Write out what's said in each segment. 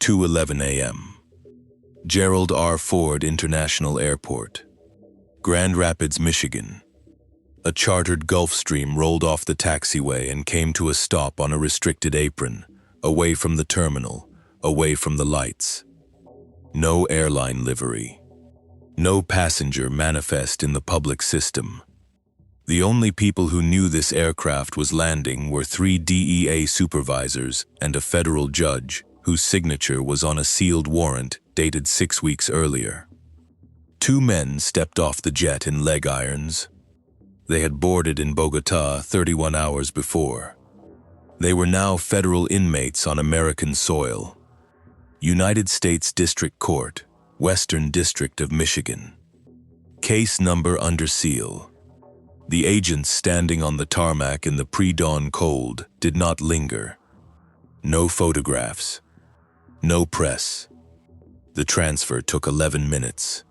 2:11 a.m. Gerald R. Ford International Airport, Grand Rapids, Michigan. A chartered Gulfstream rolled off the taxiway and came to a stop on a restricted apron, away from the terminal, away from the lights. No airline livery. No passenger manifest in the public system. The only people who knew this aircraft was landing were 3 DEA supervisors and a federal judge whose signature was on a sealed warrant dated 6 weeks earlier. 2 men stepped off the jet in leg irons. They had boarded in Bogota 31 hours before. They were now federal inmates on American soil. United States District Court, Western District of Michigan. Case number under seal. The agents standing on the tarmac in the pre-dawn cold did not linger. No photographs. No press. The transfer took 11 minutes.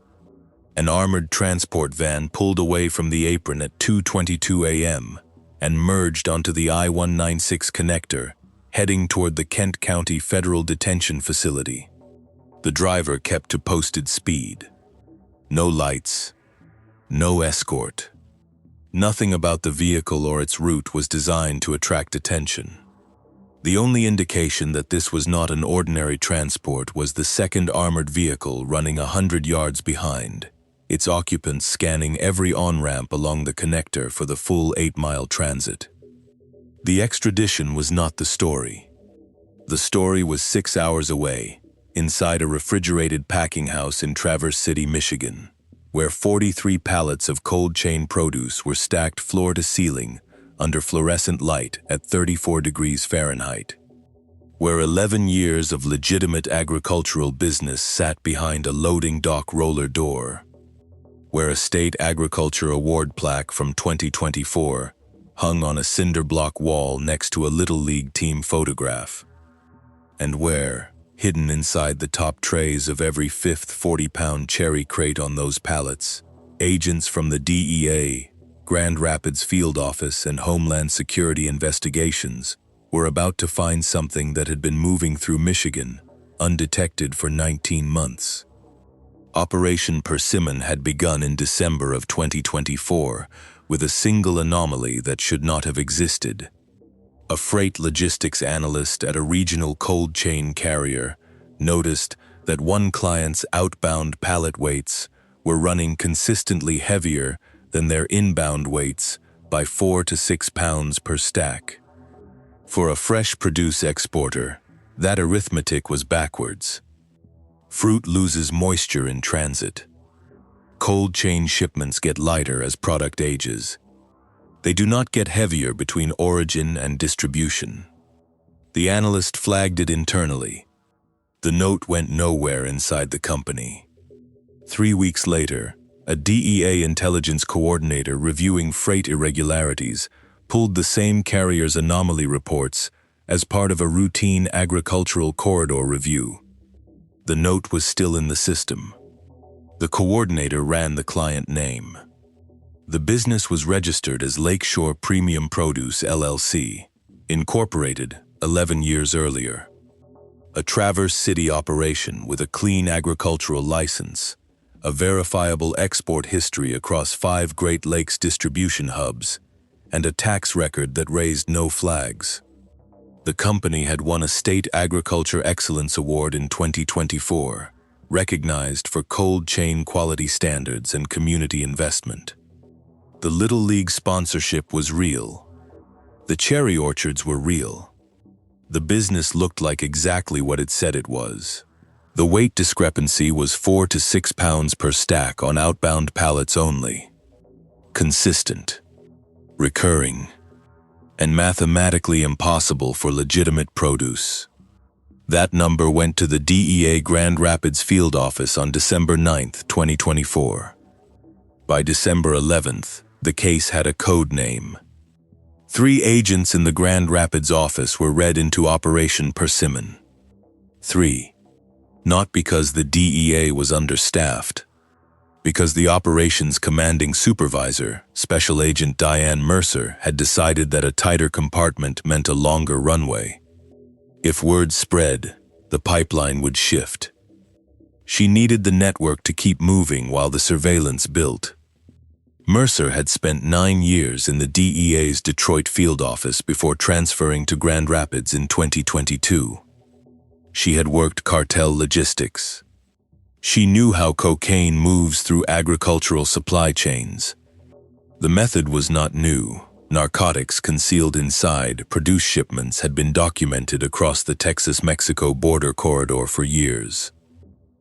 An armored transport van pulled away from the apron at 2:22 a.m. and merged onto the I-196 connector, heading toward the Kent County Federal Detention Facility. The driver kept to posted speed. No lights. No escort. Nothing about the vehicle or its route was designed to attract attention. The only indication that this was not an ordinary transport was the second armored vehicle running 100 yards behind, its occupants scanning every on-ramp along the connector for the full 8-mile transit. The extradition was not the story. The story was 6 hours away, inside a refrigerated packing house in Traverse City, Michigan, where 43 pallets of cold chain produce were stacked floor to ceiling under fluorescent light at 34 degrees Fahrenheit, where 11 years of legitimate agricultural business sat behind a loading dock roller door, where a state agriculture award plaque from 2024 hung on a cinder block wall next to a Little League team photograph, and where, hidden inside the top trays of every 5th 40-pound cherry crate on those pallets, agents from the DEA, Grand Rapids Field Office, and Homeland Security Investigations were about to find something that had been moving through Michigan, undetected for 19 months. Operation Persimmon had begun in December of 2024 with a single anomaly that should not have existed. A freight logistics analyst at a regional cold chain carrier noticed that one client's outbound pallet weights were running consistently heavier than their inbound weights by 4 to 6 pounds per stack. For a fresh produce exporter, that arithmetic was backwards. Fruit loses moisture in transit. Cold chain shipments get lighter as product ages. They do not get heavier between origin and distribution. The analyst flagged it internally. The note went nowhere inside the company. 3 weeks later, a DEA intelligence coordinator reviewing freight irregularities pulled the same carrier's anomaly reports as part of a routine agricultural corridor review. The note was still in the system. The coordinator ran the client name. The business was registered as Lakeshore Premium Produce, LLC, incorporated 11 years earlier. A Traverse City operation with a clean agricultural license, a verifiable export history across 5 Great Lakes distribution hubs, and a tax record that raised no flags. The company had won a State Agriculture Excellence Award in 2024, recognized for cold chain quality standards and community investment. The Little League sponsorship was real. The cherry orchards were real. The business looked like exactly what it said it was. The weight discrepancy was 4 to 6 pounds per stack on outbound pallets only. Consistent, recurring, and mathematically impossible for legitimate produce. That number went to the DEA Grand Rapids Field Office on December 9, 2024. By December 11th, the case had a code name. 3 agents in the Grand Rapids office were read into Operation Persimmon. 3. Not because the DEA was understaffed, because the operations commanding supervisor, Special Agent Diane Mercer, had decided that a tighter compartment meant a longer runway. If word spread, the pipeline would shift. She needed the network to keep moving while the surveillance built. Mercer had spent 9 years in the DEA's Detroit field office before transferring to Grand Rapids in 2022. She had worked cartel logistics. She knew how cocaine moves through agricultural supply chains. The method was not new. Narcotics concealed inside produce shipments had been documented across the Texas-Mexico border corridor for years.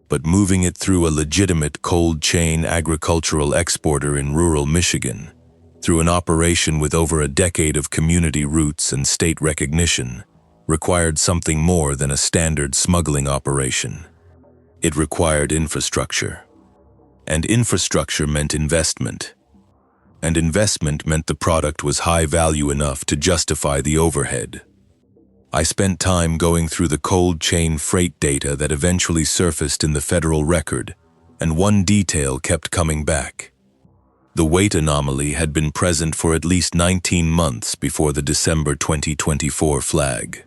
But moving it through a legitimate cold-chain agricultural exporter in rural Michigan, through an operation with over a decade of community roots and state recognition, required something more than a standard smuggling operation. It required infrastructure. And infrastructure meant investment. And investment meant the product was high value enough to justify the overhead. I spent time going through the cold chain freight data that eventually surfaced in the federal record, and one detail kept coming back. The weight anomaly had been present for at least 19 months before the December 2024 flag.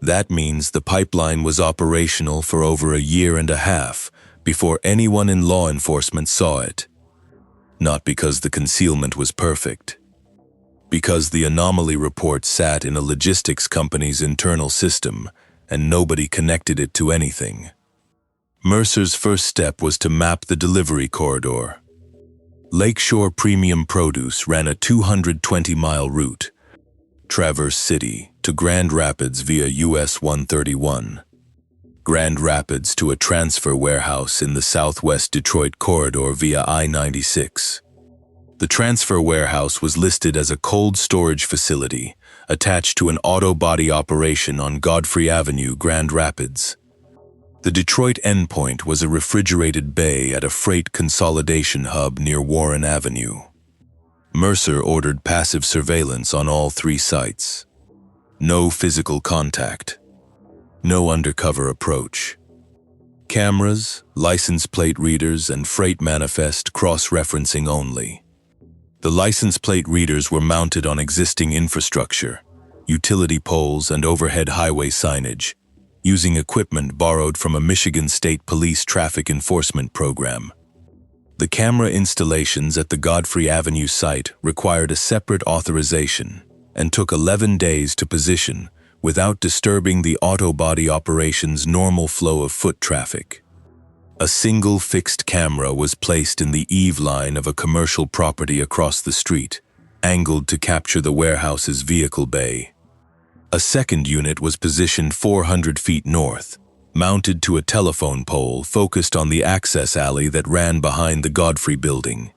That means the pipeline was operational for over a year and a half before anyone in law enforcement saw it. Not because the concealment was perfect. Because the anomaly report sat in a logistics company's internal system and nobody connected it to anything. Mercer's first step was to map the delivery corridor. Lakeshore Premium Produce ran a 220-mile route, Traverse City to Grand Rapids via US 131, Grand Rapids to a transfer warehouse in the southwest Detroit corridor via I-96. The transfer warehouse was listed as a cold storage facility attached to an auto body operation on Godfrey Avenue, Grand Rapids. The Detroit endpoint was a refrigerated bay at a freight consolidation hub near Warren Avenue. Mercer ordered passive surveillance on all 3 sites. No physical contact. No undercover approach. Cameras, license plate readers, and freight manifest cross-referencing only. The license plate readers were mounted on existing infrastructure, utility poles and overhead highway signage, using equipment borrowed from a Michigan State Police traffic enforcement program. The camera installations at the Godfrey Avenue site required a separate authorization and took 11 days to position without disturbing the auto body operation's normal flow of foot traffic. A single fixed camera was placed in the eave line of a commercial property across the street, angled to capture the warehouse's vehicle bay. A second unit was positioned 400 feet north, mounted to a telephone pole focused on the access alley that ran behind the Godfrey building.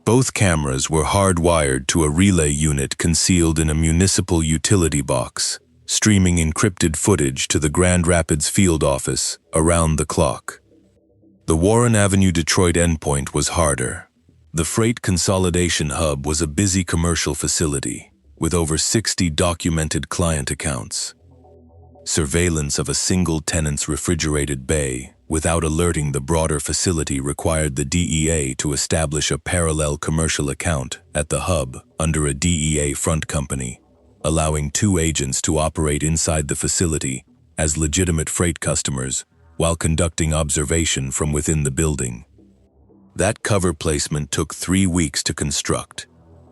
Both cameras were hardwired to a relay unit concealed in a municipal utility box, streaming encrypted footage to the Grand Rapids field office around the clock. The Warren Avenue Detroit endpoint was harder. The freight consolidation hub was a busy commercial facility with over 60 documented client accounts. Surveillance of a single tenant's refrigerated bay without alerting the broader facility required the DEA to establish a parallel commercial account at the hub under a DEA front company, allowing 2 agents to operate inside the facility as legitimate freight customers while conducting observation from within the building. That cover placement took 3 weeks to construct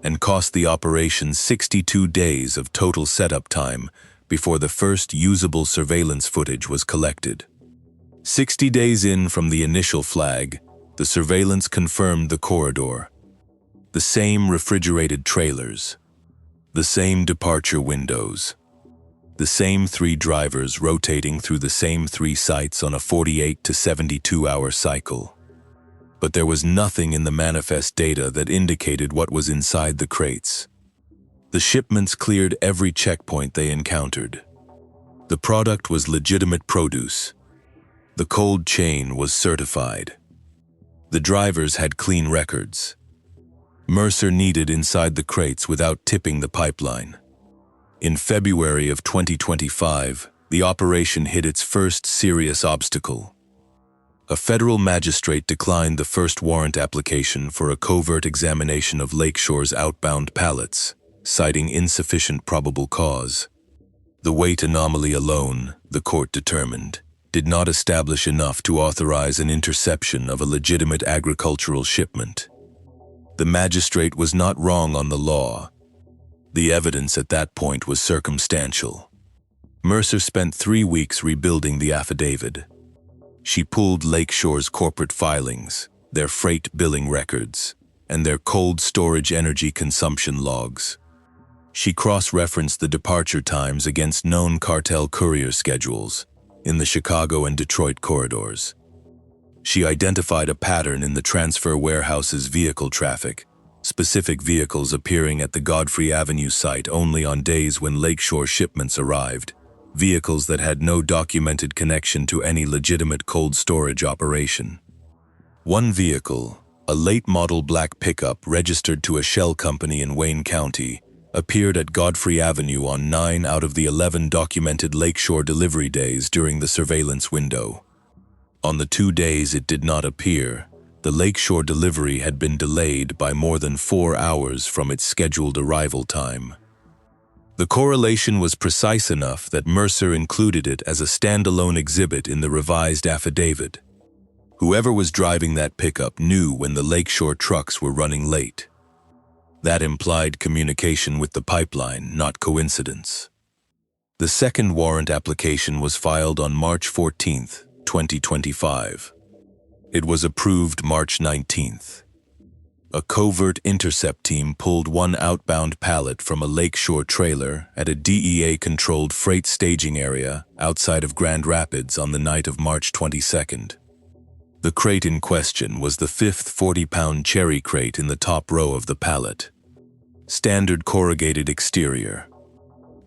and cost the operation 62 days of total setup time before the first usable surveillance footage was collected. 60 days in from the initial flag, the surveillance confirmed the corridor. The same refrigerated trailers, the same departure windows, the same 3 drivers rotating through the same 3 sites on a 48 to 72-hour cycle. But there was nothing in the manifest data that indicated what was inside the crates. The shipments cleared every checkpoint they encountered. The product was legitimate produce. The cold chain was certified. The drivers had clean records. Mercer needed inside the crates without tipping the pipeline. In February of 2025, the operation hit its first serious obstacle. A federal magistrate declined the first warrant application for a covert examination of Lakeshore's outbound pallets, citing insufficient probable cause. The weight anomaly alone, the court determined, did not establish enough to authorize an interception of a legitimate agricultural shipment. The magistrate was not wrong on the law. The evidence at that point was circumstantial. Mercer spent 3 weeks rebuilding the affidavit. She pulled Lakeshore's corporate filings, their freight billing records, and their cold storage energy consumption logs. She cross-referenced the departure times against known cartel courier schedules in the Chicago and Detroit corridors. She identified a pattern in the transfer warehouse's vehicle traffic, specific vehicles appearing at the Godfrey Avenue site only on days when Lakeshore shipments arrived, vehicles that had no documented connection to any legitimate cold storage operation. One vehicle, a late-model black pickup registered to a shell company in Wayne County, appeared at Godfrey Avenue on 9 out of the 11 documented Lakeshore delivery days during the surveillance window. On the 2 days it did not appear, the Lakeshore delivery had been delayed by more than 4 hours from its scheduled arrival time. The correlation was precise enough that Mercer included it as a standalone exhibit in the revised affidavit. Whoever was driving that pickup knew when the Lakeshore trucks were running late. That implied communication with the pipeline, not coincidence. The second warrant application was filed on March 14, 2025. It was approved March 19th. A covert intercept team pulled one outbound pallet from a Lakeshore trailer at a DEA-controlled freight staging area outside of Grand Rapids on the night of March 22nd. The crate in question was the 5th 40-pound cherry crate in the top row of the pallet. Standard corrugated exterior.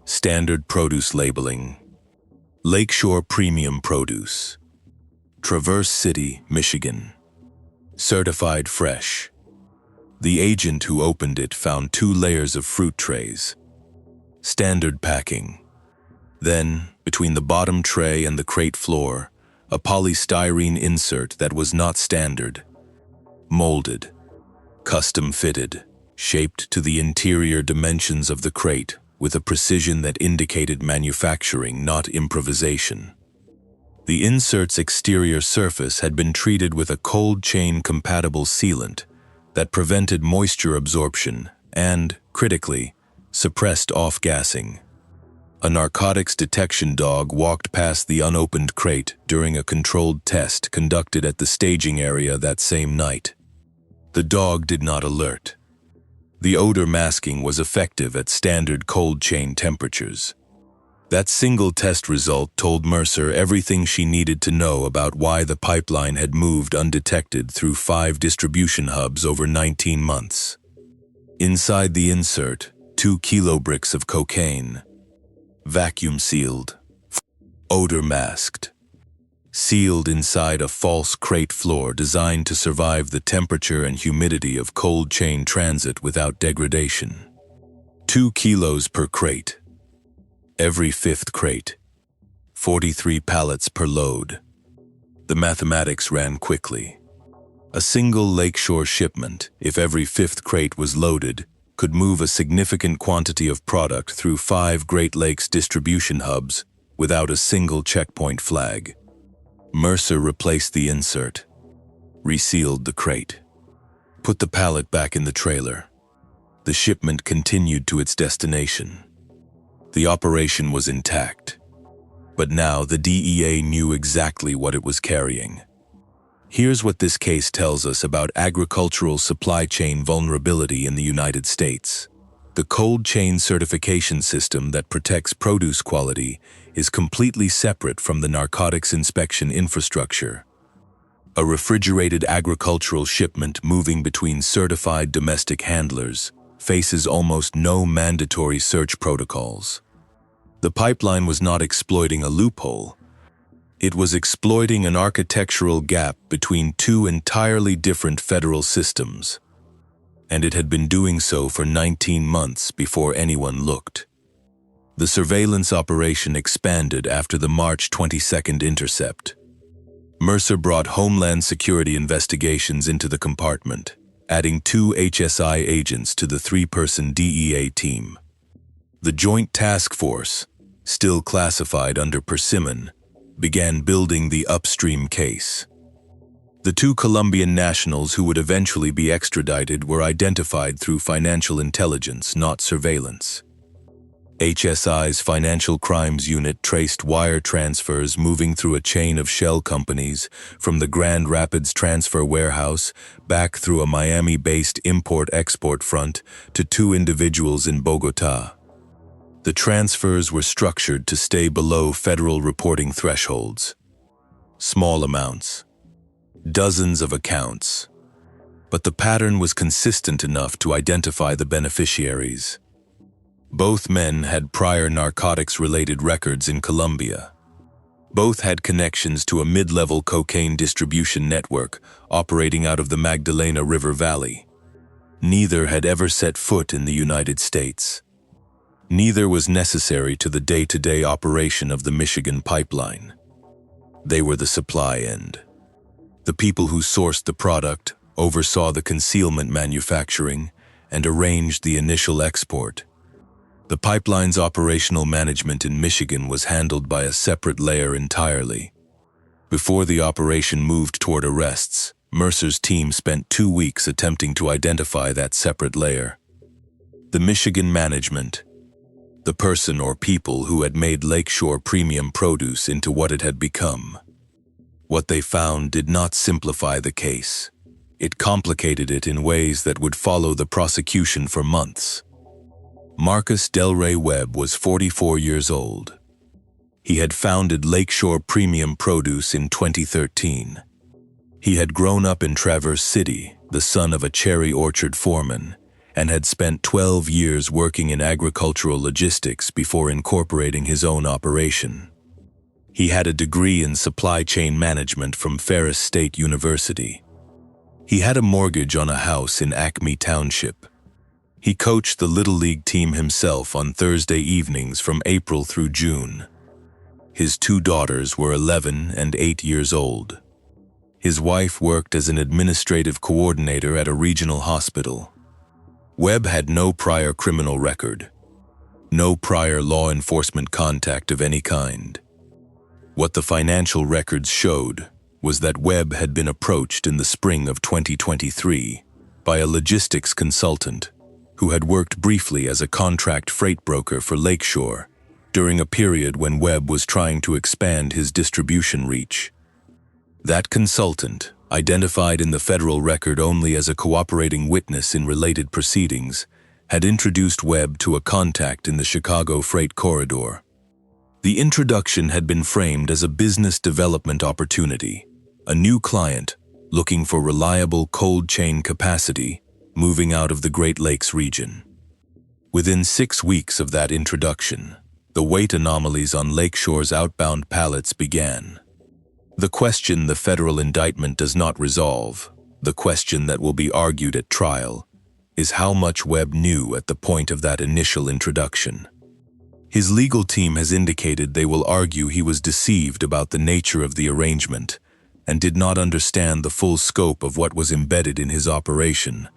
Standard produce labeling. Lakeshore Premium Produce. Traverse City, Michigan. Certified fresh. The agent who opened it found 2 layers of fruit trays. Standard packing. Then, between the bottom tray and the crate floor, a polystyrene insert that was not standard. Molded. Custom fitted. Shaped to the interior dimensions of the crate with a precision that indicated manufacturing, not improvisation. The insert's exterior surface had been treated with a cold chain compatible sealant that prevented moisture absorption and, critically, suppressed off-gassing. A narcotics detection dog walked past the unopened crate during a controlled test conducted at the staging area that same night. The dog did not alert. The odor masking was effective at standard cold chain temperatures. That single test result told Mercer everything she needed to know about why the pipeline had moved undetected through 5 distribution hubs over 19 months. Inside the insert, 2 kilo bricks of cocaine. Vacuum sealed. Odor masked. Sealed inside a false crate floor designed to survive the temperature and humidity of cold chain transit without degradation. 2 kilos per crate. Every 5th crate. 43 pallets per load. The mathematics ran quickly. A single Lakeshore shipment, if every 5th crate was loaded, could move a significant quantity of product through 5 Great Lakes distribution hubs without a single checkpoint flag. Mercer replaced the insert, resealed the crate, put the pallet back in the trailer. The shipment continued to its destination. The operation was intact, but now the DEA knew exactly what it was carrying. Here's what this case tells us about agricultural supply chain vulnerability in the United States. The cold chain certification system that protects produce quality is completely separate from the narcotics inspection infrastructure. A refrigerated agricultural shipment moving between certified domestic handlers faces almost no mandatory search protocols. The pipeline was not exploiting a loophole. It was exploiting an architectural gap between 2 entirely different federal systems. And it had been doing so for 19 months before anyone looked. The surveillance operation expanded after the March 22nd intercept. Mercer brought Homeland Security investigations into the compartment, adding 2 HSI agents to the 3-person DEA team. The Joint Task Force, still classified under Persimmon, began building the upstream case. The two Colombian nationals who would eventually be extradited were identified through financial intelligence, not surveillance. HSI's Financial Crimes Unit traced wire transfers moving through a chain of shell companies from the Grand Rapids transfer warehouse back through a Miami-based import-export front to two individuals in Bogotá. The transfers were structured to stay below federal reporting thresholds. Small amounts. Dozens of accounts. But the pattern was consistent enough to identify the beneficiaries. Both men had prior narcotics-related records in Colombia. Both had connections to a mid-level cocaine distribution network operating out of the Magdalena River Valley. Neither had ever set foot in the United States. Neither was necessary to the day-to-day operation of the Michigan pipeline. They were the supply end. The people who sourced the product, oversaw the concealment manufacturing, and arranged the initial export. The pipeline's operational management in Michigan was handled by a separate layer entirely. Before the operation moved toward arrests, Mercer's team spent 2 weeks attempting to identify that separate layer. The Michigan management, the person or people who had made Lakeshore Premium Produce into what it had become. What they found did not simplify the case. It complicated it in ways that would follow the prosecution for months. Marcus Delray Webb was 44 years old. He had founded Lakeshore Premium Produce in 2013. He had grown up in Traverse City, the son of a cherry orchard foreman, and had spent 12 years working in agricultural logistics before incorporating his own operation. He had a degree in supply chain management from Ferris State University. He had a mortgage on a house in Acme Township. He coached the Little League team himself on Thursday evenings from April through June. His 2 daughters were 11 and 8 years old. His wife worked as an administrative coordinator at a regional hospital. Webb had no prior criminal record, no prior law enforcement contact of any kind. What the financial records showed was that Webb had been approached in the spring of 2023 by a logistics consultant who had worked briefly as a contract freight broker for Lakeshore during a period when Webb was trying to expand his distribution reach. That consultant, identified in the federal record only as a cooperating witness in related proceedings, had introduced Webb to a contact in the Chicago freight corridor. The introduction had been framed as a business development opportunity, a new client looking for reliable cold chain capacity moving out of the Great Lakes region. Within 6 weeks of that introduction, the weight anomalies on Lakeshore's outbound pallets began. The question the federal indictment does not resolve, the question that will be argued at trial, is how much Webb knew at the point of that initial introduction. His legal team has indicated they will argue he was deceived about the nature of the arrangement and did not understand the full scope of what was embedded in his operation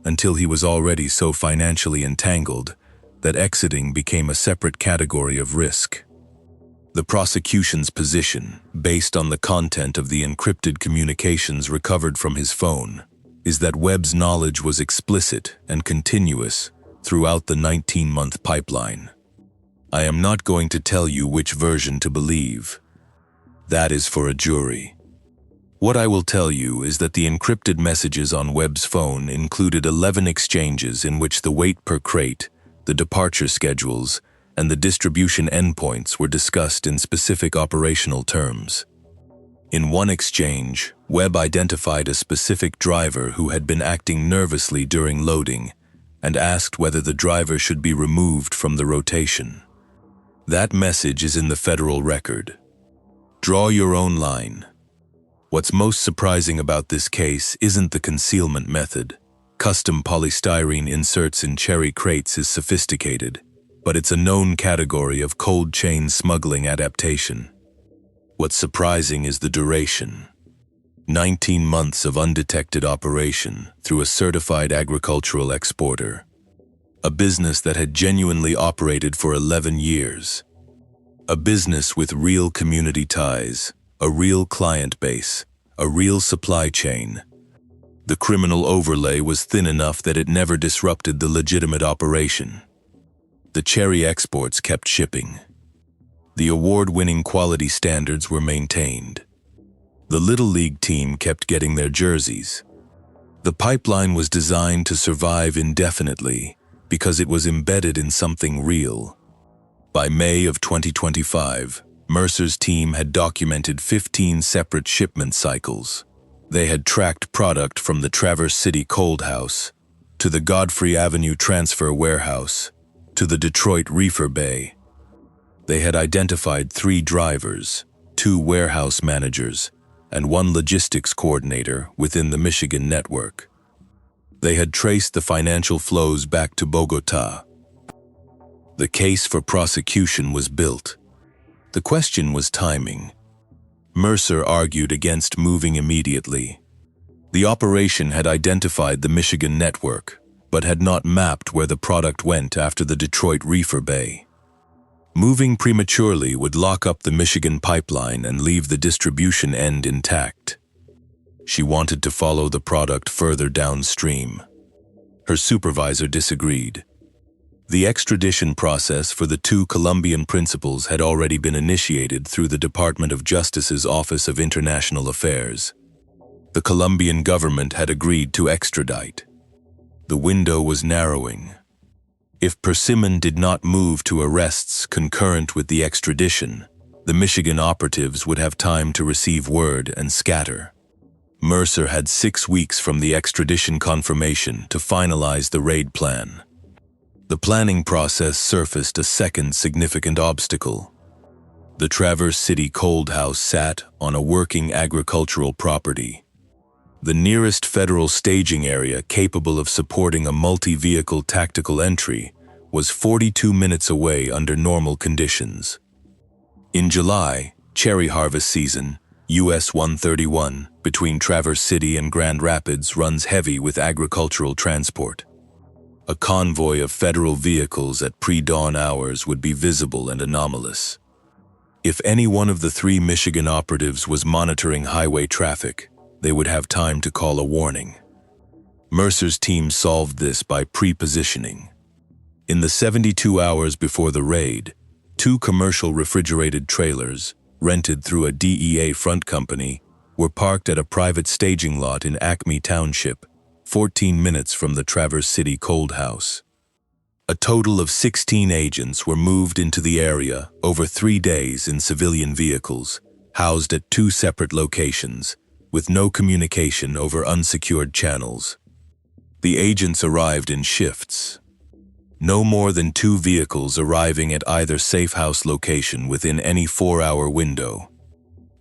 until he was already so financially entangled that exiting became a separate category of risk. The prosecution's position, based on the content of the encrypted communications recovered from his phone, is that Webb's knowledge was explicit and continuous throughout the 19-month pipeline. I am not going to tell you which version to believe. That is for a jury. What I will tell you is that the encrypted messages on Webb's phone included 11 exchanges in which the weight per crate, the departure schedules, and the distribution endpoints were discussed in specific operational terms. In one exchange, Webb identified a specific driver who had been acting nervously during loading and asked whether the driver should be removed from the rotation. That message is in the federal record. Draw your own line. What's most surprising about this case isn't the concealment method. Custom polystyrene inserts in cherry crates is sophisticated, but it's a known category of cold chain smuggling adaptation. What's surprising is the duration. 19 months of undetected operation through a certified agricultural exporter. A business that had genuinely operated for 11 years. A business with real community ties, a real client base, a real supply chain. The criminal overlay was thin enough that it never disrupted the legitimate operation. The cherry exports kept shipping. The award-winning quality standards were maintained. The Little League team kept getting their jerseys. The pipeline was designed to survive indefinitely because it was embedded in something real. By May of 2025, Mercer's team had documented 15 separate shipment cycles. They had tracked product from the Traverse City Cold House to the Godfrey Avenue Transfer Warehouse to the Detroit Reefer Bay. They had identified 3 drivers, 2 warehouse managers, and 1 logistics coordinator within the Michigan network. They had traced the financial flows back to Bogota. The case for prosecution was built. The question was timing. Mercer argued against moving immediately. The operation had identified the Michigan network, but had not mapped where the product went after the Detroit Reefer Bay. Moving prematurely would lock up the Michigan pipeline and leave the distribution end intact. She wanted to follow the product further downstream. Her supervisor disagreed. The extradition process for the 2 Colombian principals had already been initiated through the Department of Justice's Office of International Affairs. The Colombian government had agreed to extradite. The window was narrowing. If Persimmon did not move to arrests concurrent with the extradition, the Michigan operatives would have time to receive word and scatter. Mercer had 6 weeks from the extradition confirmation to finalize the raid plan. The planning process surfaced a second significant obstacle. The Traverse City Cold House sat on a working agricultural property. The nearest federal staging area capable of supporting a multi-vehicle tactical entry was 42 minutes away under normal conditions. In July, cherry harvest season, US 131, between Traverse City and Grand Rapids runs heavy with agricultural transport. A convoy of federal vehicles at pre-dawn hours would be visible and anomalous. If any one of the 3 Michigan operatives was monitoring highway traffic, they would have time to call a warning. Mercer's team solved this by pre-positioning. In the 72 hours before the raid, 2 commercial refrigerated trailers, rented through a DEA front company, were parked at a private staging lot in Acme Township, 14 minutes from the Traverse City Cold House. A total of 16 agents were moved into the area over 3 days in civilian vehicles, housed at 2 separate locations, with no communication over unsecured channels. The agents arrived in shifts. No more than 2 vehicles arriving at either safe house location within any 4-hour window.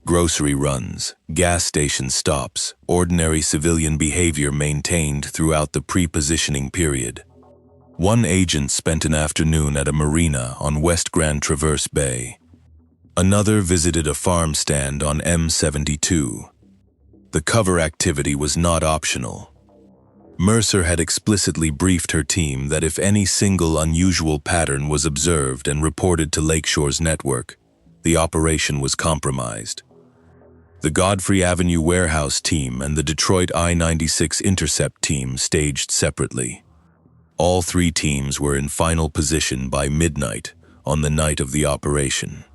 Grocery runs, gas station stops, ordinary civilian behavior maintained throughout the pre-positioning period. 1 agent spent an afternoon at a marina on West Grand Traverse Bay. Another visited a farm stand on M72. The cover activity was not optional. Mercer had explicitly briefed her team that if any single unusual pattern was observed and reported to Lakeshore's network, the operation was compromised. The Godfrey Avenue warehouse team and the Detroit I-96 intercept team staged separately. All 3 teams were in final position by midnight on the night of the operation.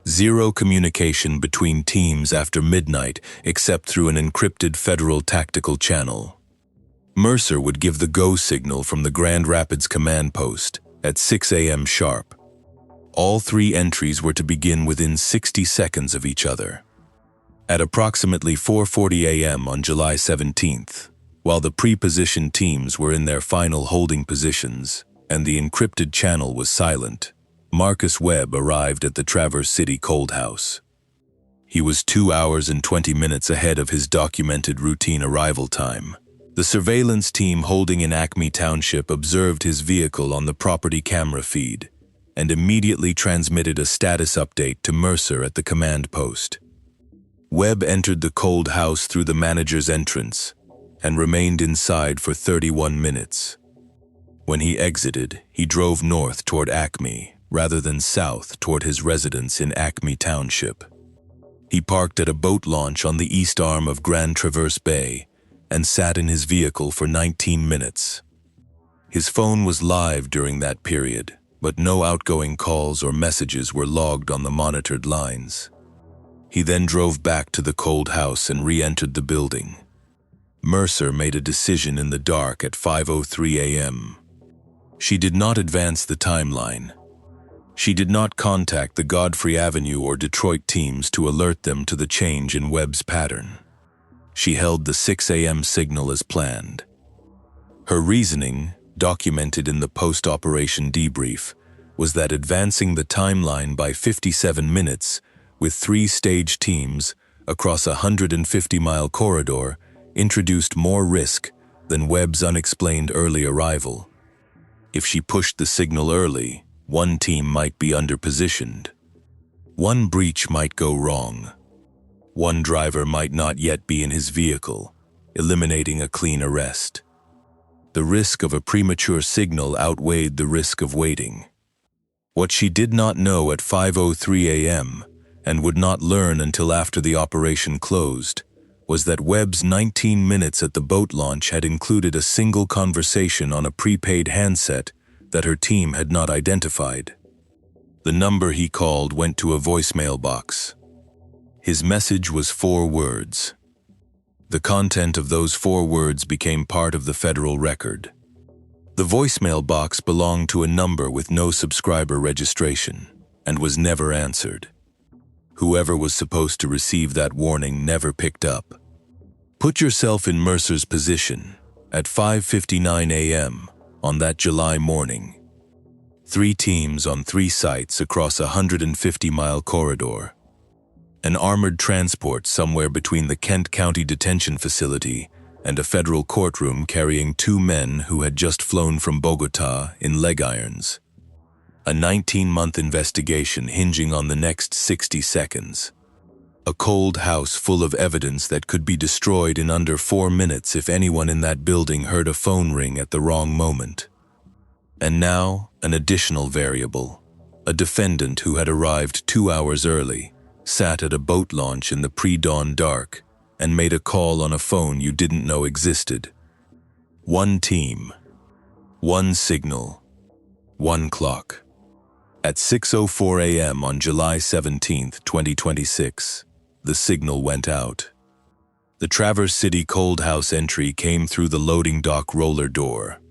0 communication between teams after midnight except through an encrypted federal tactical channel. Mercer would give the go signal from the Grand Rapids command post at 6 a.m. sharp. All 3 entries were to begin within 60 seconds of each other. At approximately 4:40 a.m. on July 17th, while the pre-positioned teams were in their final holding positions and the encrypted channel was silent, Marcus Webb arrived at the Traverse City Cold House. He was 2 hours and 20 minutes ahead of his documented routine arrival time. The surveillance team holding in Acme Township observed his vehicle on the property camera feed and immediately transmitted a status update to Mercer at the command post. Webb entered the cold house through the manager's entrance and remained inside for 31 minutes. When he exited, he drove north toward Acme, rather than south toward his residence in Acme Township. He parked at a boat launch on the east arm of Grand Traverse Bay and sat in his vehicle for 19 minutes. His phone was live during that period, but no outgoing calls or messages were logged on the monitored lines. He then drove back to the cold house and re-entered the building. Mercer made a decision in the dark at 5:03 a.m. She did not advance the timeline. She did not contact the Godfrey Avenue or Detroit teams to alert them to the change in Webb's pattern. She held the 6 a.m. signal as planned. Her reasoning, documented in the post-operation debrief, was that advancing the timeline by 57 minutes with 3 stage teams across a 150-mile corridor introduced more risk than Webb's unexplained early arrival. If she pushed the signal early, one team might be underpositioned. One breach might go wrong. One driver might not yet be in his vehicle, eliminating a clean arrest. The risk of a premature signal outweighed the risk of waiting. What she did not know at 5:03 a.m., and would not learn until after the operation closed, was that Webb's 19 minutes at the boat launch had included a single conversation on a prepaid handset that her team had not identified. The number he called went to a voicemail box. His message was 4 words. The content of those 4 words became part of the federal record. The voicemail box belonged to a number with no subscriber registration and was never answered. Whoever was supposed to receive that warning never picked up. Put yourself in Mercer's position at 5:59 a.m. on that July morning. 3 teams on 3 sites across a 150-mile corridor. An armored transport somewhere between the Kent County Detention Facility and a federal courtroom carrying 2 men who had just flown from Bogota in leg irons. A 19-month investigation hinging on the next 60 seconds. A cold house full of evidence that could be destroyed in under 4 minutes if anyone in that building heard a phone ring at the wrong moment. And now, an additional variable. A defendant who had arrived 2 hours early, sat at a boat launch in the pre-dawn dark, and made a call on a phone you didn't know existed. 1 team. 1 signal. 1 clock. At 6:04 a.m. on July 17, 2026, the signal went out. The Traverse City Cold House entry came through the loading dock roller door.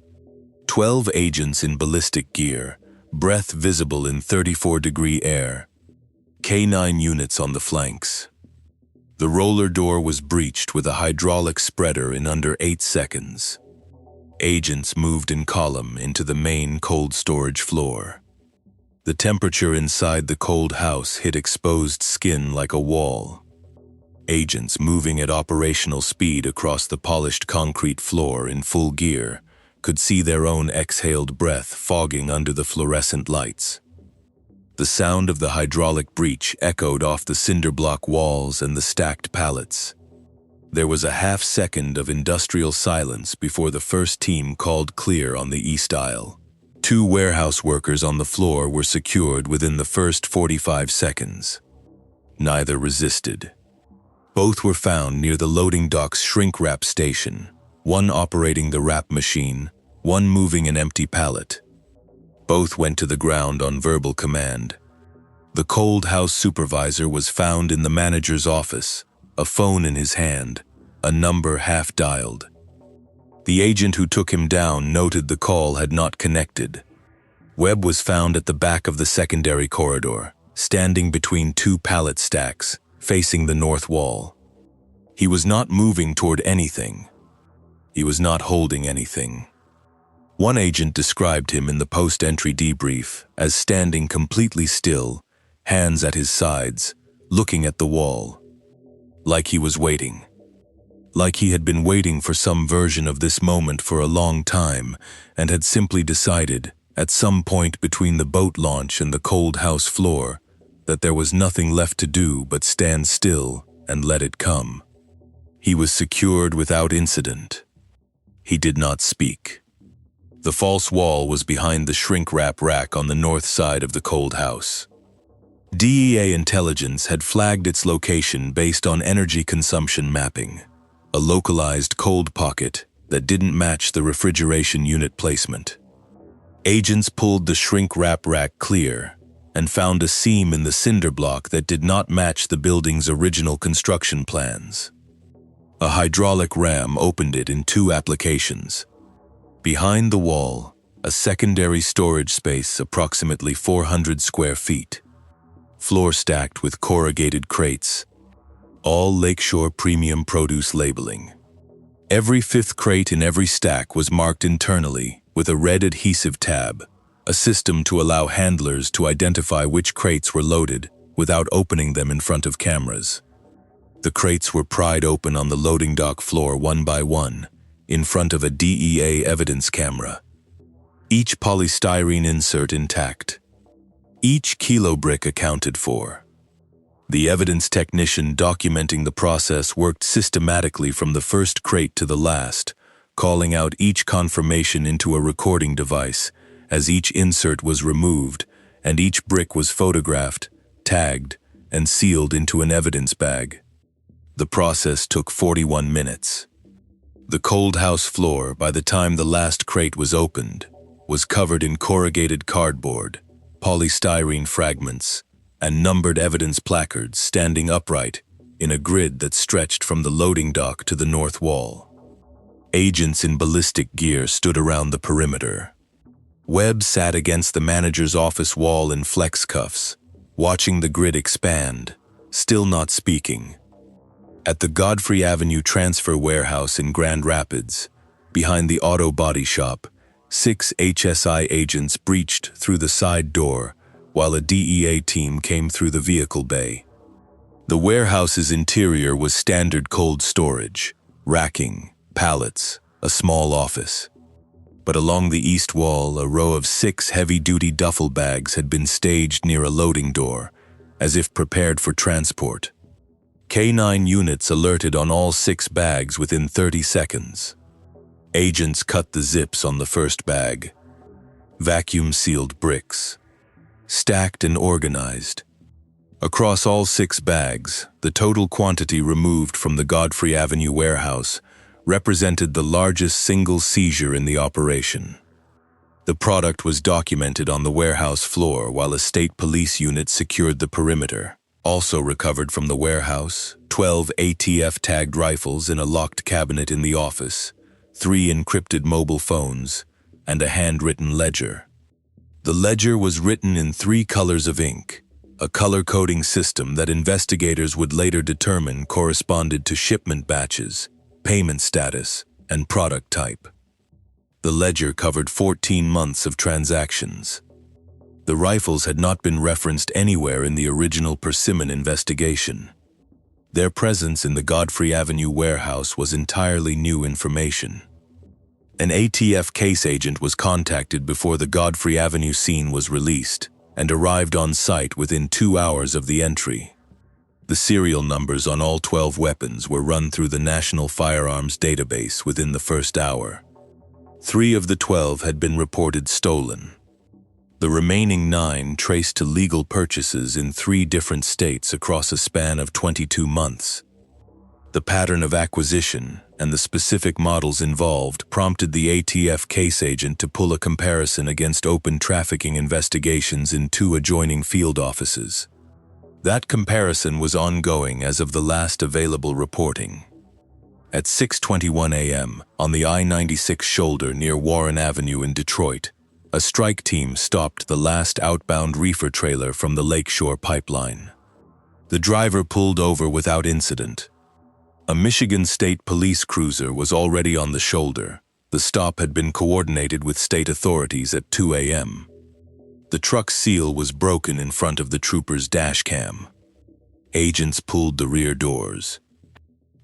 12 agents in ballistic gear, breath visible in 34-degree air. K9 units on the flanks. The roller door was breached with a hydraulic spreader in under 8 seconds. Agents moved in column into the main cold storage floor. The temperature inside the cold house hit exposed skin like a wall. Agents moving at operational speed across the polished concrete floor in full gear could see their own exhaled breath fogging under the fluorescent lights. The sound of the hydraulic breach echoed off the cinder block walls and the stacked pallets. There was a half-second of industrial silence before the first team called clear on the east aisle. 2 warehouse workers on the floor were secured within the first 45 seconds. Neither resisted. Both were found near the loading dock's shrink wrap station, one operating the wrap machine, one moving an empty pallet. Both went to the ground on verbal command. The cold house supervisor was found in the manager's office, a phone in his hand, a number half-dialed. The agent who took him down noted the call had not connected. Webb was found at the back of the secondary corridor, standing between 2 pallet stacks, facing the north wall. He was not moving toward anything. He was not holding anything. One agent described him in the post-entry debrief as standing completely still, hands at his sides, looking at the wall. Like he was waiting. Like he had been waiting for some version of this moment for a long time and had simply decided, at some point between the boat launch and the cold house floor, that there was nothing left to do but stand still and let it come. He was secured without incident. He did not speak. The false wall was behind the shrink-wrap rack on the north side of the cold house. DEA intelligence had flagged its location based on energy consumption mapping, a localized cold pocket that didn't match the refrigeration unit placement. Agents pulled the shrink-wrap rack clear and found a seam in the cinder block that did not match the building's original construction plans. A hydraulic ram opened it in 2 applications. Behind the wall, a secondary storage space approximately 400 square feet, floor stacked with corrugated crates, all Lakeshore premium produce labeling. Every 5th crate in every stack was marked internally with a red adhesive tab, a system to allow handlers to identify which crates were loaded without opening them in front of cameras. The crates were pried open on the loading dock floor one by one, in front of a DEA evidence camera. Each polystyrene insert intact. Each kilo brick accounted for. The evidence technician documenting the process worked systematically from the first crate to the last, calling out each confirmation into a recording device as each insert was removed and each brick was photographed, tagged, and sealed into an evidence bag. The process took 41 minutes. The cold house floor, by the time the last crate was opened, was covered in corrugated cardboard, polystyrene fragments, and numbered evidence placards standing upright in a grid that stretched from the loading dock to the north wall. Agents in ballistic gear stood around the perimeter. Webb sat against the manager's office wall in flex cuffs, watching the grid expand, still not speaking. At the Godfrey Avenue transfer warehouse in Grand Rapids, behind the auto body shop, 6 HSI agents breached through the side door while a DEA team came through the vehicle bay. The warehouse's interior was standard cold storage, racking, pallets, a small office. But along the east wall, a row of 6 heavy-duty duffel bags had been staged near a loading door, as if prepared for transport. K9 units alerted on all 6 bags within 30 seconds. Agents cut the zips on the first bag. Vacuum-sealed bricks. Stacked and organized. Across all 6 bags, the total quantity removed from the Godfrey Avenue warehouse represented the largest single seizure in the operation. The product was documented on the warehouse floor while a state police unit secured the perimeter. Also recovered from the warehouse, 12 ATF-tagged rifles in a locked cabinet in the office, 3 encrypted mobile phones, and a handwritten ledger. The ledger was written in 3 colors of ink, a color-coding system that investigators would later determine corresponded to shipment batches, payment status, and product type. The ledger covered 14 months of transactions. The rifles had not been referenced anywhere in the original Persimmon investigation. Their presence in the Godfrey Avenue warehouse was entirely new information. An ATF case agent was contacted before the Godfrey Avenue scene was released and arrived on site within 2 hours of the entry. The serial numbers on all 12 weapons were run through the National Firearms Database within the first hour. 3 of the 12 had been reported stolen. The remaining 9 traced to legal purchases in 3 different states across a span of 22 months. The pattern of acquisition and the specific models involved prompted the ATF case agent to pull a comparison against open trafficking investigations in 2 adjoining field offices. That comparison was ongoing as of the last available reporting. At 6:21 a.m., on the I-96 shoulder near Warren Avenue in Detroit, a strike team stopped the last outbound reefer trailer from the Lakeshore pipeline. The driver pulled over without incident. A Michigan State Police cruiser was already on the shoulder. The stop had been coordinated with state authorities at 2 a.m. The truck's seal was broken in front of the trooper's dash cam. Agents pulled the rear doors.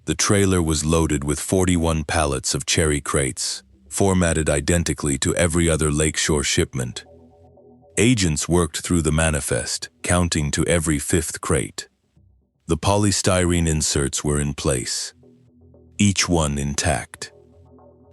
The trailer was loaded with 41 pallets of cherry crates, formatted identically to every other Lakeshore shipment. Agents worked through the manifest, counting to every 5th crate. The polystyrene inserts were in place, each one intact.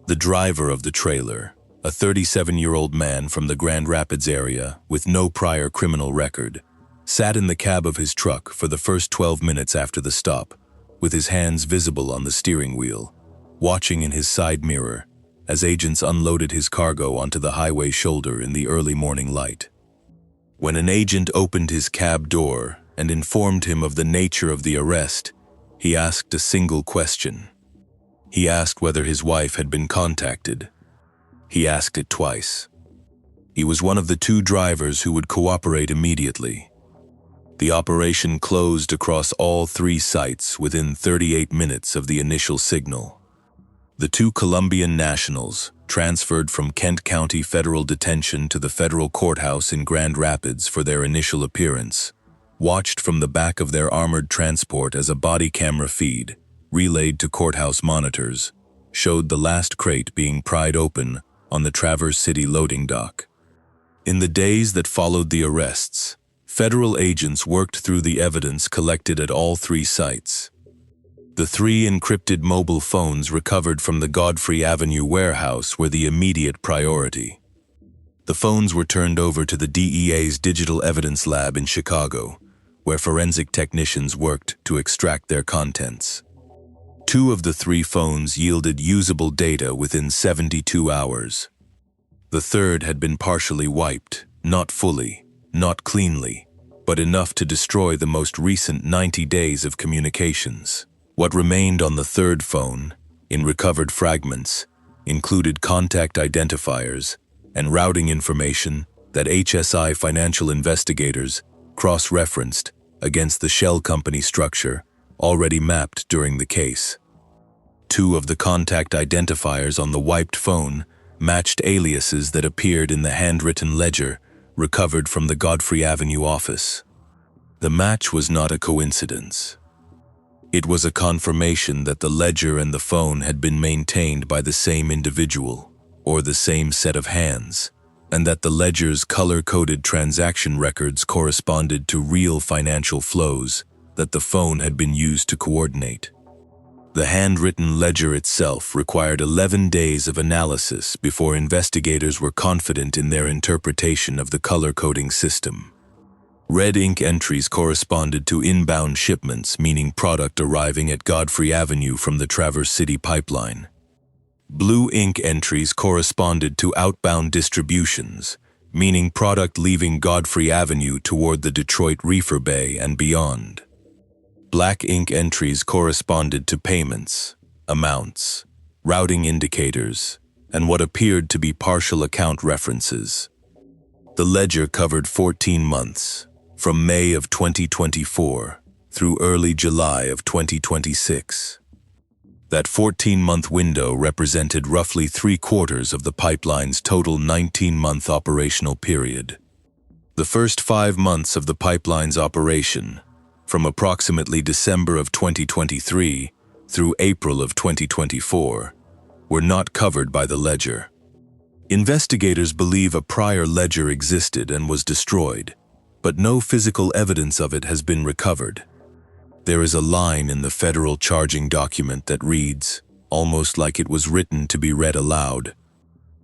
The driver of the trailer, a 37-year-old man from the Grand Rapids area with no prior criminal record, sat in the cab of his truck for the first 12 minutes after the stop, with his hands visible on the steering wheel, watching in his side mirror as agents unloaded his cargo onto the highway shoulder in the early morning light. When an agent opened his cab door and informed him of the nature of the arrest, he asked a single question. He asked whether his wife had been contacted. He asked it twice. He was one of the 2 drivers who would cooperate immediately. The operation closed across all 3 sites within 38 minutes of the initial signal. The 2 Colombian nationals, transferred from Kent County Federal Detention to the federal courthouse in Grand Rapids for their initial appearance, watched from the back of their armored transport as a body camera feed, relayed to courthouse monitors, showed the last crate being pried open on the Traverse City loading dock. In the days that followed the arrests, federal agents worked through the evidence collected at all 3 sites. The 3 encrypted mobile phones recovered from the Godfrey Avenue warehouse were the immediate priority. The phones were turned over to the DEA's Digital Evidence Lab in Chicago, where forensic technicians worked to extract their contents. 2 of the 3 phones yielded usable data within 72 hours. The third had been partially wiped, not fully, not cleanly, but enough to destroy the most recent 90 days of communications. What remained on the third phone, in recovered fragments, included contact identifiers and routing information that HSI financial investigators cross-referenced against the shell company structure already mapped during the case. 2 of the contact identifiers on the wiped phone matched aliases that appeared in the handwritten ledger recovered from the Godfrey Avenue office. The match was not a coincidence. It was a confirmation that the ledger and the phone had been maintained by the same individual, or the same set of hands, and that the ledger's color-coded transaction records corresponded to real financial flows that the phone had been used to coordinate. The handwritten ledger itself required 11 days of analysis before investigators were confident in their interpretation of the color-coding system. Red ink entries corresponded to inbound shipments, meaning product arriving at Godfrey Avenue from the Traverse City pipeline. Blue ink entries corresponded to outbound distributions, meaning product leaving Godfrey Avenue toward the Detroit Reefer Bay and beyond. Black ink entries corresponded to payments, amounts, routing indicators, and what appeared to be partial account references. The ledger covered 14 months, from May of 2024 through early July of 2026. That 14-month window represented roughly 3/4 of the pipeline's total 19-month operational period. The first 5 months of the pipeline's operation, from approximately December of 2023 through April of 2024, were not covered by the ledger. Investigators believe a prior ledger existed and was destroyed, but no physical evidence of it has been recovered. There is a line in the federal charging document that reads, almost like it was written to be read aloud.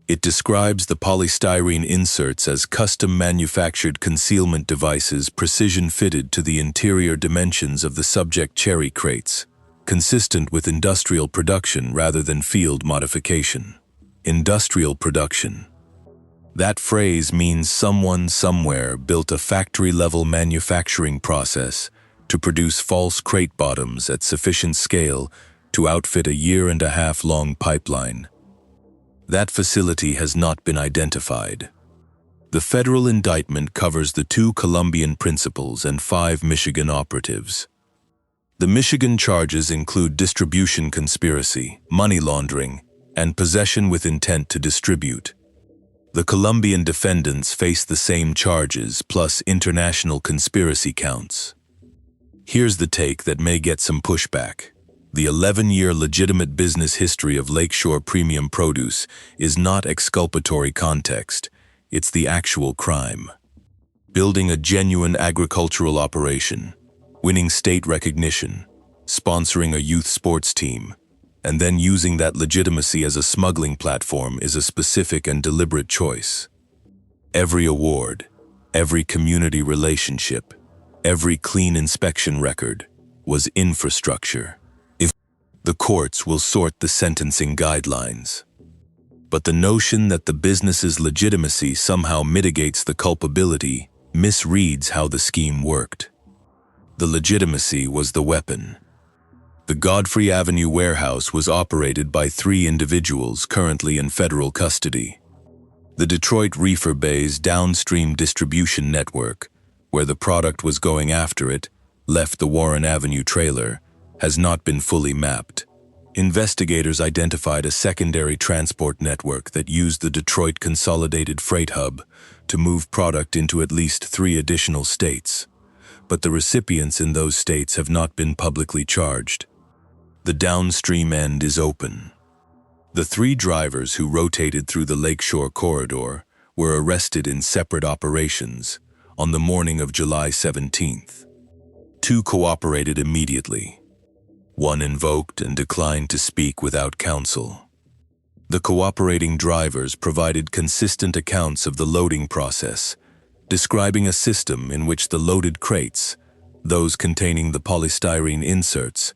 It describes the polystyrene inserts as custom-manufactured concealment devices precision-fitted to the interior dimensions of the subject cherry crates, consistent with industrial production rather than field modification. Industrial production. That phrase means someone somewhere built a factory-level manufacturing process to produce false crate bottoms at sufficient scale to outfit a 1.5-year-long pipeline. That facility has not been identified. The federal indictment covers the 2 Colombian principals and 5 Michigan operatives. The Michigan charges include distribution conspiracy, money laundering, and possession with intent to distribute. The Colombian defendants face the same charges plus international conspiracy counts. Here's the take that may get some pushback. The 11-year legitimate business history of Lakeshore Premium Produce is not exculpatory context, it's the actual crime. Building a genuine agricultural operation, winning state recognition, sponsoring a youth sports team, and then using that legitimacy as a smuggling platform is a specific and deliberate choice. Every award, every community relationship, every clean inspection record was infrastructure. If the courts will sort the sentencing guidelines. But the notion that the business's legitimacy somehow mitigates the culpability misreads how the scheme worked. The legitimacy was the weapon. The Godfrey Avenue warehouse was operated by 3 individuals currently in federal custody. The Detroit Reefer Bay's downstream distribution network, where the product was going after it, left the Warren Avenue trailer, has not been fully mapped. Investigators identified a secondary transport network that used the Detroit Consolidated Freight Hub to move product into at least 3 additional states, but the recipients in those states have not been publicly charged. The downstream end is open. The 3 drivers who rotated through the Lakeshore corridor were arrested in separate operations on the morning of July 17th. 2 cooperated immediately. 1 invoked and declined to speak without counsel. The cooperating drivers provided consistent accounts of the loading process, describing a system in which the loaded crates, those containing the polystyrene inserts,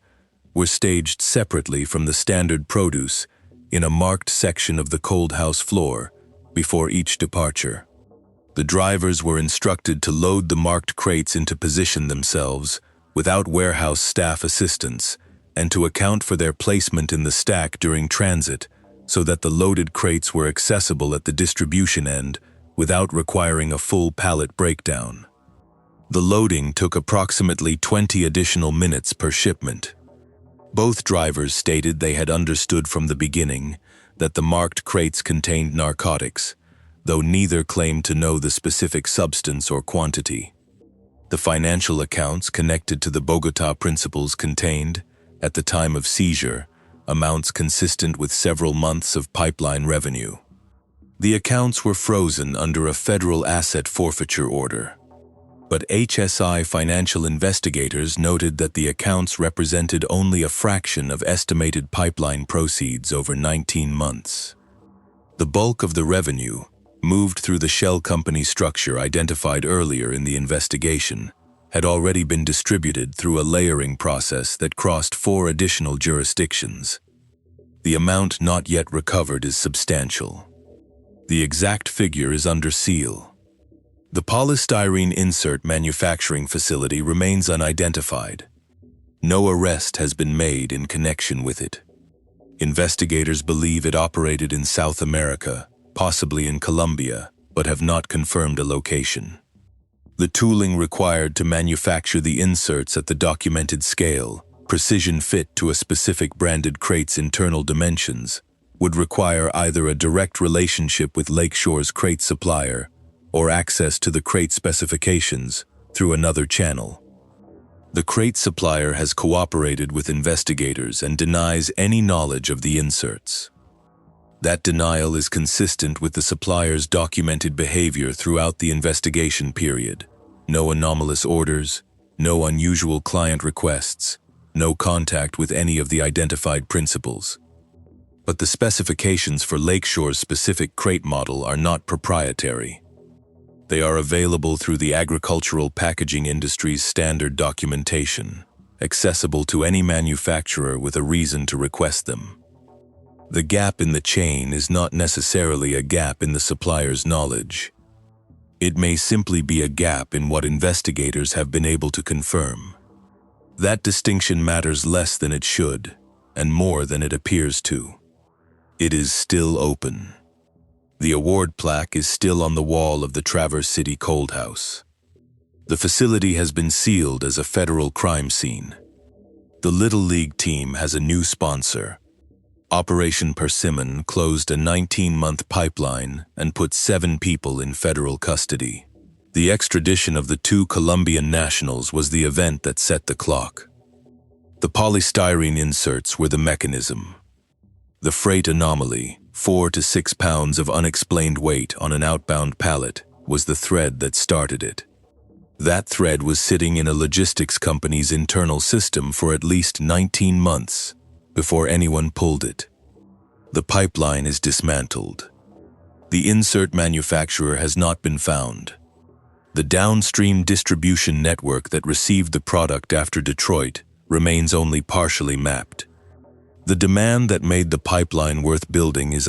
were staged separately from the standard produce in a marked section of the cold house floor before each departure. The drivers were instructed to load the marked crates into position themselves without warehouse staff assistance, and to account for their placement in the stack during transit so that the loaded crates were accessible at the distribution end without requiring a full pallet breakdown. The loading took approximately 20 additional minutes per shipment. Both drivers stated they had understood from the beginning that the marked crates contained narcotics, though neither claimed to know the specific substance or quantity. The financial accounts connected to the Bogota principals contained, at the time of seizure, amounts consistent with several months of pipeline revenue. The accounts were frozen under a federal asset forfeiture order. But HSI financial investigators noted that the accounts represented only a fraction of estimated pipeline proceeds over 19 months. The bulk of the revenue moved through the shell company structure identified earlier in the investigation had already been distributed through a layering process that crossed 4 additional jurisdictions. The amount not yet recovered is substantial. The exact figure is under seal. The polystyrene insert manufacturing facility remains unidentified. No arrest has been made in connection with it. Investigators believe it operated in South America, possibly in Colombia, but have not confirmed a location. The tooling required to manufacture the inserts at the documented scale, precision fit to a specific branded crate's internal dimensions, would require either a direct relationship with Lakeshore's crate supplier or access to the crate specifications through another channel. The crate supplier has cooperated with investigators and denies any knowledge of the inserts. That denial is consistent with the supplier's documented behavior throughout the investigation period. No anomalous orders, no unusual client requests, no contact with any of the identified principals. But the specifications for Lakeshore's specific crate model are not proprietary. They are available through the agricultural packaging industry's standard documentation, accessible to any manufacturer with a reason to request them. The gap in the chain is not necessarily a gap in the supplier's knowledge. It may simply be a gap in what investigators have been able to confirm. That distinction matters less than it should, and more than it appears to. It is still open. The award plaque is still on the wall of the Traverse City Cold House. The facility has been sealed as a federal crime scene. The Little League team has a new sponsor. Operation Persimmon closed a 19-month pipeline and put 7 people in federal custody. The extradition of the 2 Colombian nationals was the event that set the clock. The polystyrene inserts were the mechanism. The freight anomaly, 4 to 6 pounds of unexplained weight on an outbound pallet, was the thread that started it. That thread was sitting in a logistics company's internal system for at least 19 months, before anyone pulled it. The pipeline is dismantled. The insert manufacturer has not been found. The downstream distribution network that received the product after Detroit remains only partially mapped. The demand that made the pipeline worth building is